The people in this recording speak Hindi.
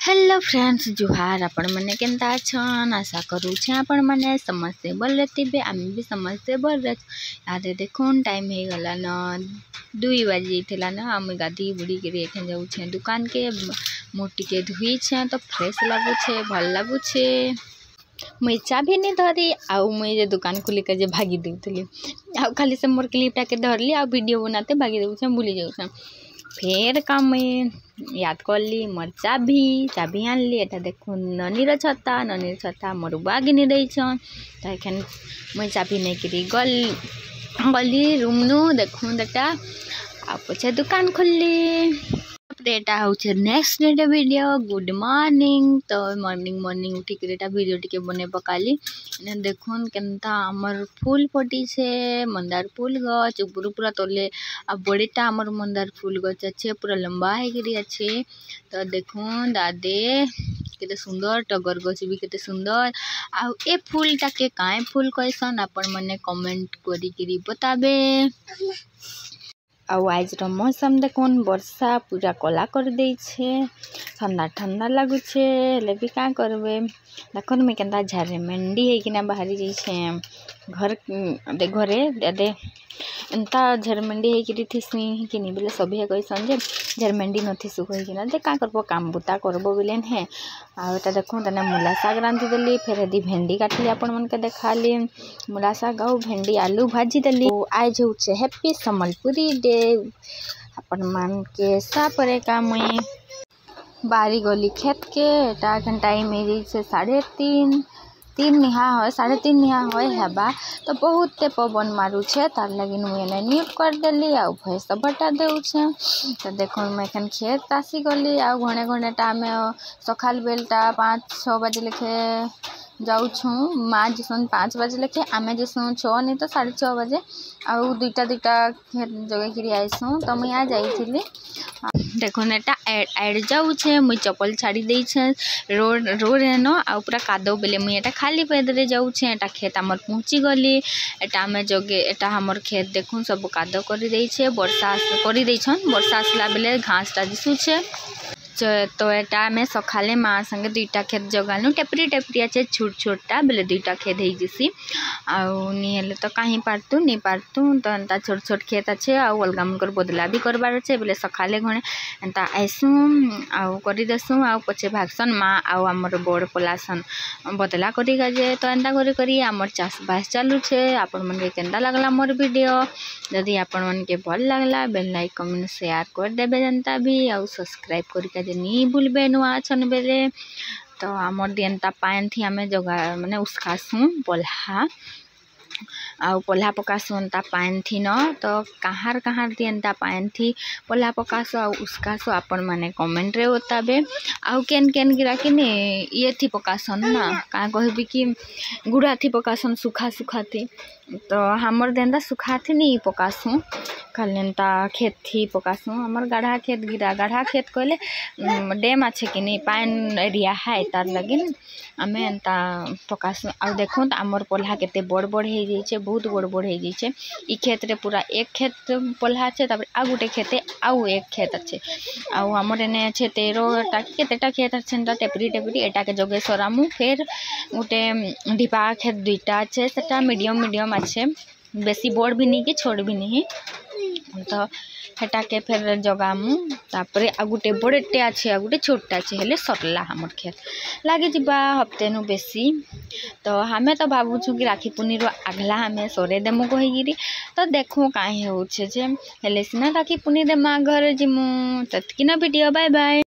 हेलो फ्रेंड्स जुहार आपण मैंने केनता छन आशा करूँ आपण मैंने समस्ते भल थे आम भी समस्ते भल याद देखुन टाइम हो गला न 2 बजे न आम गाधी बुड़ी कर जाऊे दुकान के मुँह टे धोई तो फ्रेश लगुचे भल लगुचे मुई चाबी नहीं धरी आउ मुई दुकान खोलिक भागी देती आउ खाली से मोर क्लिपटा के धरली आ वीडियो बनाते भागी देछे भूली जाऊे फेर काम याद करली मोर चाबी आनली एटा देखो ननीर छता मोर बुआ गिनी रहीछन तो एखन मुई चाबी नहीं करी गली रूम नु देखूँ एटा आ पछे दुकान खोलली एटा होचे next day video good morning तो मॉर्निंग उठिक वीडियो टिके बने पकाली देखुन केनता आमर फूल फटी छे मंदार फूल गछ ऊपर पूरा तले आ बड़ेटा आमर मंदार फूल गछ अच्छे पूरा लंबा है अच्छे तो देखुन दादे केते सुंदर टगर गछ भी केते सुंदर आ ए फूलटा के काए फूल कहसन आपण मने कमेंट करी बताबे। आज मौसम देखुन वर्षा पूरा कला कर दे ठंडा ठंडा लगुचे हेले भी क्या करबे देखुन मुझे केनता झरमेंडी होकिना बाहरी जाइए घर घरे दे एंता झरमेंडी होती कि बोले सभी कहसन जे झरमेंडी नथिसु कहीकिना जे क्या करबो काम बुता करबो बोलेन है आटा देखो तने मूला साग रांधि देली फिर यदि भेंडी काटली आपण मन के देखाली मूला साग आउ भेंडी आलू भाजी देली आज होचे हैप्पी सम्बलपुरी डे आपण मन के सापरे का मुई बारी गली खेत के एटा टाइम हो 3:30 निहा है 3:30 निहा है तो बहुत पवन मारूचे तार लगी मुझे म्यूट कर देली आ भैंस बटा देउछे तो देखो मैं एखन खेत आसी गली आ घणे घणे टाइम सकाल बेलटा 5-6 बजे लेखे जाऊँ माँ जसन 5 बजे लेखे आमे जसन 6 नहीं तो 6:30 बजे आउ दुईटा खेत जगह आईसु तो मुझे यहाँ जाइली देखो एटा एड जाऊे मुई चप्पल छाड़ी देछे रोड न आ पूरा कादो बेले मुई एटा खाली पैदरे जाऊे एटा खेत आमर पहुँची गली एटा आमे जगे एटा हमर खेत देखुन सब कादो कर देछे वर्षा कर देछन वर्षा आसला बेले घासटा दिसुछे तो एटा आमे सकाले माँ संगे 2टा खेत जगालु टेपरी अच्छे छोटा बेले 2टा खेत हो जसी आले तो कहीं पारतु नहीं पारतु तो एंता छोट खेत अच्छे आउ अलगा मनकर बदला भी करबार अच्छे बेले सकाले घणे एंता आइसु आउ करी देसु आउ पछे भागसन माँ आउ आमर बड़ पलासन बदला करी गाजे तो एंता करी आमर चाष बास चालू छे आपण मन के केंदा लागला मोर वीडियो यदि आपण मन के भल लागला बेल लाइक कमेंट शेयर कर देबे जनता भी आउ सब्सक्राइब करी नहीं भूलबे नुआ छन बेले तो आमर दियंता पान थी आमे जगह माने उसकासु पोल्हा पकासु अंता पान थी न तो कहाँ दियंता पान थी पोल्हा पकासु आ उसकासु आपण माने कमेंट रे बताबे आउ केन गिरा कि ने ये थी पकासन ना का कहबी कि गुड़ा थी पकासन सुखा थी तो हमर देंदा सुखा थी नहीं पकासु खालीता खेत थी पकासु हमर गाढ़ा खेत कहले डैम अच्छे कि नहीं पान एरिया है तार लगे आमे एंता पकासु आ देखो तो आमर पोल्हा केते बड़ हो जाइए बहुत बड़ हो जाइए ई खेत रे पूरा एक खेत पोल्हा अच्छे तापर आ गुटे खेते आउ एक खेत अच्छे आउ हमर एने अच्छे 13टा केतेटा खेत अच्छे टेपरी एटा के जगे सरामु फिर गुटे ढिपा खेत 2टा अच्छे सेटा मीडियम अच्छे बेसी बड़ भी नहीं कि छोट भी नहीं तो हेटा के फिर जगामु तापरे आ गुटे बड़ेटे अच्छे आ गुटे छोटा अच्छे हेले सरला हमर खेत लागे जिबा हफ्ते नु बेसी तो हमें तो भावुछु कि राखी पुनी रो आगला हमें सरे देमु कहिगिरी तो देखो काहे होछे जे हेले सिना राखी पुनी देमा घर जिमु ततकिना वीडियो बाय बाय।